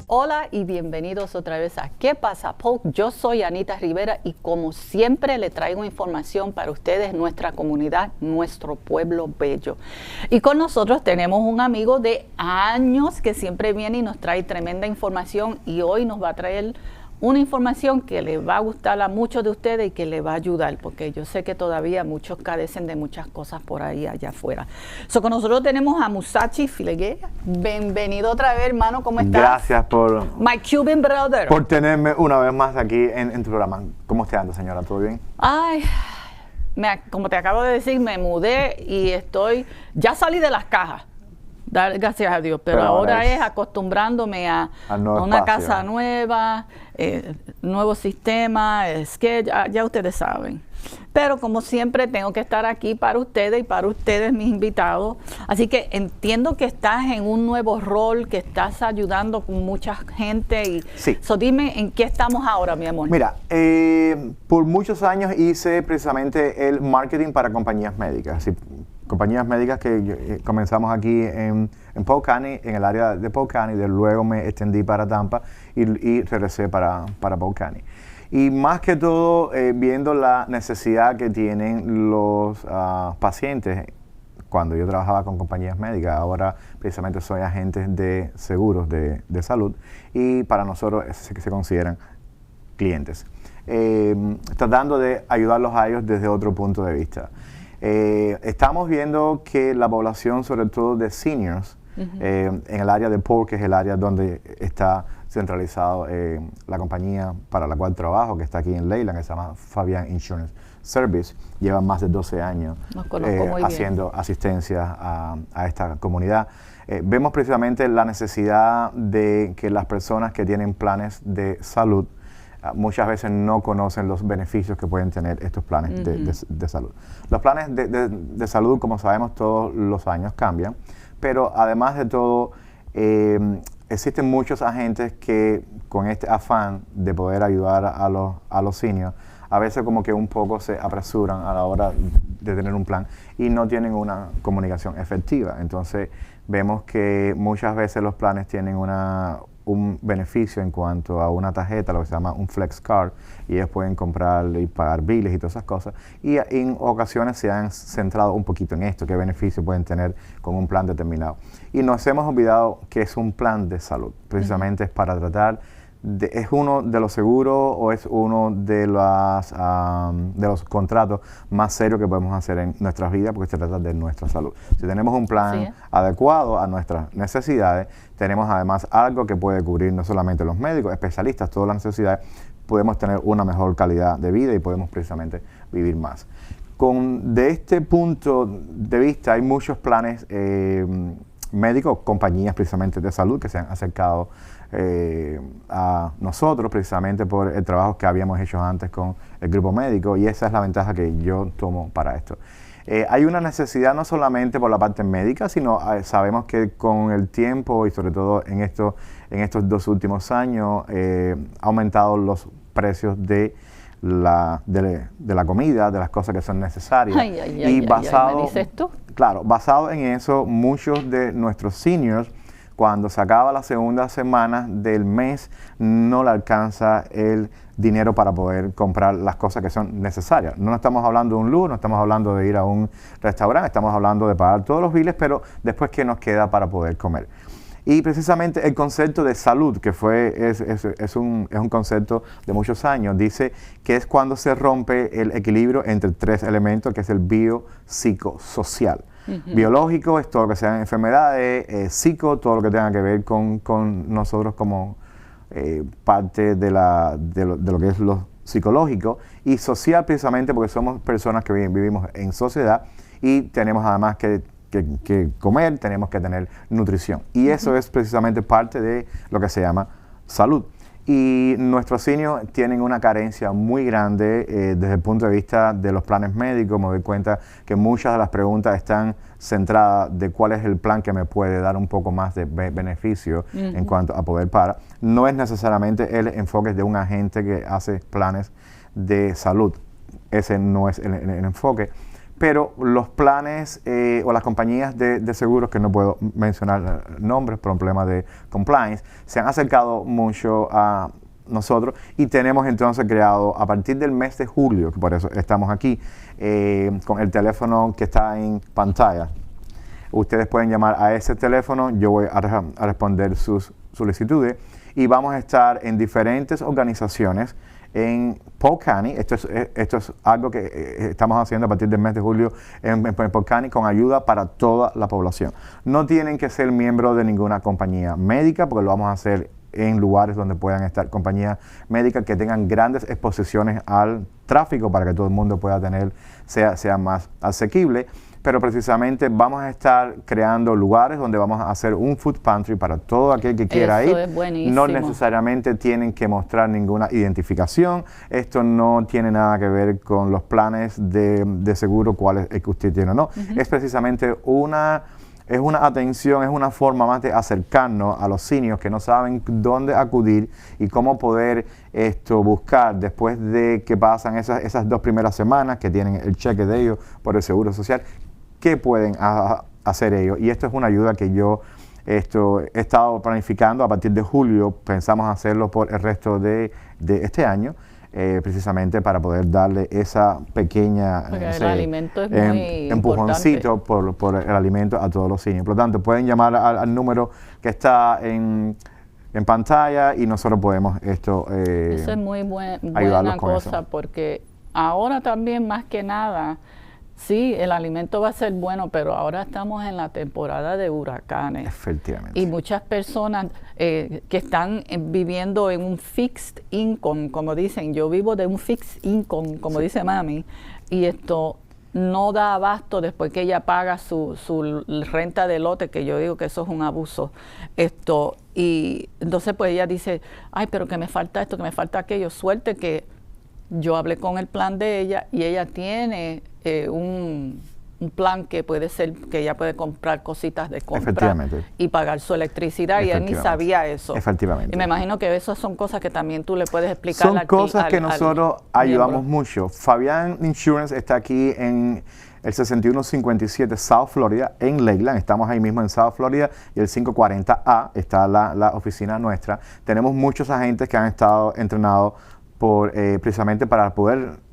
Hola y bienvenidos otra vez a ¿Qué pasa, Polk? Yo soy Anita Rivera y como siempre le traigo información para ustedes, nuestra comunidad, nuestro pueblo bello. Y con nosotros tenemos un amigo de años que siempre viene y nos trae tremenda información y hoy nos va a traer una información que le va a gustar a muchos de ustedes y que le va a ayudar, porque yo sé que todavía muchos carecen de muchas cosas por ahí allá afuera. Con nosotros tenemos a Musashi Fileguera. Bienvenido otra vez, hermano, ¿cómo estás? Gracias por... My Cuban brother. Por tenerme una vez más aquí en tu programa. ¿Cómo está anda, señora? ¿Todo bien? Ay, como te acabo de decir, me mudé y ya salí de las cajas. Gracias a Dios, pero ahora es acostumbrándome a una casa nueva, nuevo sistema, es que ya ustedes saben. Pero como siempre tengo que estar aquí para ustedes y para ustedes, mis invitados. Así que entiendo que estás en un nuevo rol, que estás ayudando con mucha gente. Sí. Dime, ¿en qué estamos ahora, mi amor? Mira, por muchos años hice precisamente el marketing para compañías médicas. ¿Sí? Compañías médicas que comenzamos aquí en Polk County, en el área de Polk County, de luego me extendí para Tampa y regresé para Polk County. Y más que todo, viendo la necesidad que tienen los pacientes, cuando yo trabajaba con compañías médicas, ahora precisamente soy agente de seguros de salud y para nosotros se consideran clientes. Tratando de ayudarlos a ellos desde otro punto de vista. Estamos viendo que la población, sobre todo de seniors, en el área de Polk, que es el área donde está centralizado la compañía para la cual trabajo, que está aquí en Leyland, que se llama Fabian Insurance Service, lleva más de 12 años haciendo asistencia a esta comunidad. Vemos precisamente la necesidad de que las personas que tienen planes de salud muchas veces no conocen los beneficios que pueden tener estos planes de salud. Los planes de salud, como sabemos, todos los años cambian, pero además de todo, existen muchos agentes que con este afán de poder ayudar a los seniors, a veces como que un poco se apresuran a la hora de tener un plan y no tienen una comunicación efectiva. Entonces vemos que muchas veces los planes tienen un beneficio en cuanto a una tarjeta, lo que se llama un flex card, y ellos pueden comprar y pagar biles y todas esas cosas. Y en ocasiones se han centrado un poquito en esto, qué beneficio pueden tener con un plan determinado. Y nos hemos olvidado que es un plan de salud, precisamente es para tratar, es uno de los seguros o es uno de los contratos más serios que podemos hacer en nuestras vidas porque se trata de nuestra salud. Si tenemos un plan adecuado a nuestras necesidades, tenemos además algo que puede cubrir no solamente los médicos, especialistas, todas las necesidades, podemos tener una mejor calidad de vida y podemos precisamente vivir más. De este punto de vista hay muchos planes médicos, compañías precisamente de salud que se han acercado a nosotros precisamente por el trabajo que habíamos hecho antes con el grupo médico y esa es la ventaja que yo tomo para esto. Hay una necesidad no solamente por la parte médica, sino sabemos que con el tiempo y sobre todo en estos 2 últimos años ha aumentado los precios de la comida, de las cosas que son necesarias. ¿Me dices tú? Claro, basado en eso, muchos de nuestros seniors, cuando se acaba la segunda semana del mes, no le alcanza el dinero para poder comprar las cosas que son necesarias. No estamos hablando de un lujo, no estamos hablando de ir a un restaurante, estamos hablando de pagar todos los biles, pero después, ¿qué nos queda para poder comer? Y precisamente el concepto de salud, que es un concepto de muchos años, dice que es cuando se rompe el equilibrio entre 3 elementos, que es el biopsicosocial. Biológico es todo lo que sean enfermedades, psico, todo lo que tenga que ver con nosotros como parte de lo que es lo psicológico, y social precisamente porque somos personas que vivimos en sociedad y tenemos además que comer, tenemos que tener nutrición. Y eso es precisamente parte de lo que se llama salud. Y nuestros seniors tienen una carencia muy grande desde el punto de vista de los planes médicos. Me doy cuenta que muchas de las preguntas están centradas de cuál es el plan que me puede dar un poco más de beneficio en cuanto a poder pagar. No es necesariamente el enfoque de un agente que hace planes de salud. Ese no es el enfoque. pero los planes o las compañías de seguros, que no puedo mencionar nombres por un problema de compliance, se han acercado mucho a nosotros y tenemos entonces creado a partir del mes de julio, que por eso estamos aquí, con el teléfono que está en pantalla. Ustedes pueden llamar a ese teléfono, yo voy a responder sus solicitudes y vamos a estar en diferentes organizaciones en Polk County. Esto es algo que estamos haciendo a partir del mes de julio en Polk County con ayuda para toda la población. No tienen que ser miembros de ninguna compañía médica porque lo vamos a hacer en lugares donde puedan estar compañías médicas que tengan grandes exposiciones al tráfico para que todo el mundo pueda tener, sea más asequible. Pero precisamente vamos a estar creando lugares donde vamos a hacer un food pantry para todo aquel que quiera ir. Es buenísimo. No necesariamente tienen que mostrar ninguna identificación. Esto no tiene nada que ver con los planes de seguro, cuál es el que usted tiene o no. Es precisamente una atención, es una forma más de acercarnos a los seniors que no saben dónde acudir y cómo poder buscar después de que pasan esas 2 primeras semanas que tienen el cheque de ellos por el Seguro Social, qué pueden hacer ellos. Y esto es una ayuda que yo he estado planificando a partir de julio. Pensamos hacerlo por el resto de este año. Precisamente para poder darle esa pequeña el alimento es muy empujoncito por el alimento a todos los seniors. Por lo tanto, pueden llamar al número que está en pantalla y nosotros podemos eso es muy buena cosa, porque ahora también más que nada, sí, el alimento va a ser bueno, pero ahora estamos en la temporada de huracanes. Efectivamente. Y muchas personas que están viviendo en un fixed income, como dicen, yo vivo de un fixed income, como dice mami, y esto no da abasto después que ella paga su renta de lote, que yo digo que eso es un abuso. Y entonces pues ella dice, ay, pero que me falta esto, que me falta aquello. Suerte que yo hablé con el plan de ella y ella tiene un plan que puede ser que ella puede comprar cositas de compra y pagar su electricidad, y él ni sabía eso. Efectivamente. Y me imagino que esas son cosas que también tú le puedes explicar. Son cosas que nosotros ayudamos mucho. Fabián Insurance está aquí en el 6157 South Florida, en Lakeland. Estamos ahí mismo en South Florida, y el 540A está la oficina nuestra. Tenemos muchos agentes que han estado entrenados precisamente para poder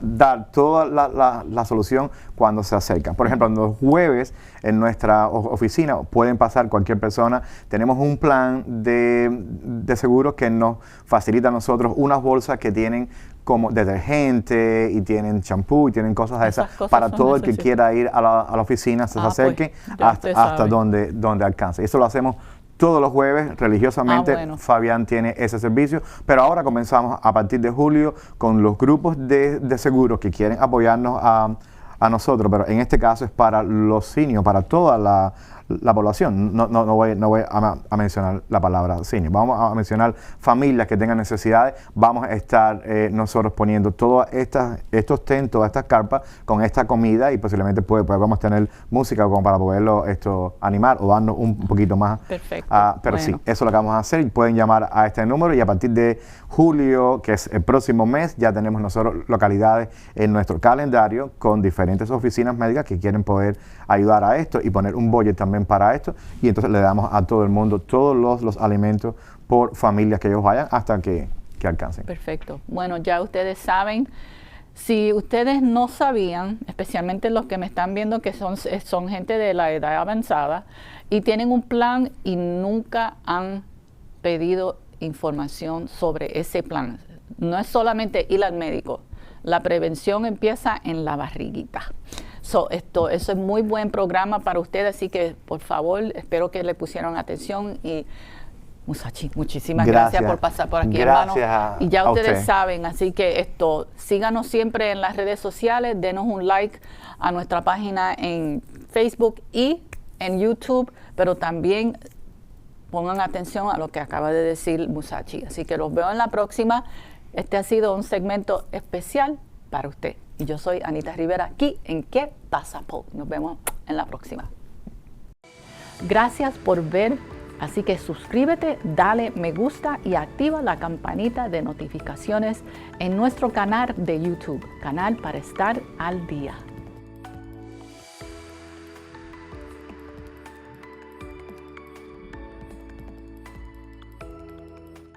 dar toda la solución cuando se acercan. Por ejemplo, los jueves en nuestra oficina pueden pasar cualquier persona. Tenemos un plan de seguros que nos facilita a nosotros unas bolsas que tienen como detergente y tienen champú y tienen cosas de esas para todo el que quiera ir a la oficina, se acerque hasta donde alcance. Eso lo hacemos todos los jueves, religiosamente. Bueno. Fabián tiene ese servicio, pero ahora comenzamos a partir de julio con los grupos de seguros que quieren apoyarnos a nosotros, pero en este caso es para los seniors, para toda la población. No voy a mencionar la palabra senior, vamos a mencionar familias que tengan necesidades. Vamos a estar nosotros poniendo todos estos tent, todas estas carpas con esta comida, y posiblemente podemos tener música como para poderlo animar o darnos un poquito más. Perfecto. Pero sí, eso es lo que vamos a hacer. Pueden llamar a este número, y a partir de julio, que es el próximo mes, ya tenemos nosotros localidades en nuestro calendario con diferentes oficinas médicas que quieren poder ayudar a esto y poner un budget también para esto, y entonces le damos a todo el mundo todos los alimentos por familias que ellos vayan hasta que alcancen. Perfecto. Bueno, ya ustedes saben. Si ustedes no sabían, especialmente los que me están viendo que son gente de la edad avanzada y tienen un plan y nunca han pedido información sobre ese plan, no es solamente ir al médico, la prevención empieza en la barriguita. Eso es muy buen programa para ustedes, así que por favor, espero que le pusieron atención. Y Musashi, muchísimas gracias por pasar por aquí, hermano. Y ya ustedes saben, así que síganos siempre en las redes sociales, denos un like a nuestra página en Facebook y en YouTube, pero también pongan atención a lo que acaba de decir Musashi. Así que los veo en la próxima. Este ha sido un segmento especial para usted. Y yo soy Anita Rivera, aquí en ¿Qué pasa, Polk? Nos vemos en la próxima. Gracias por ver Así que suscríbete, dale me gusta y activa la campanita de notificaciones en nuestro canal de YouTube, Canal para Estar al Día.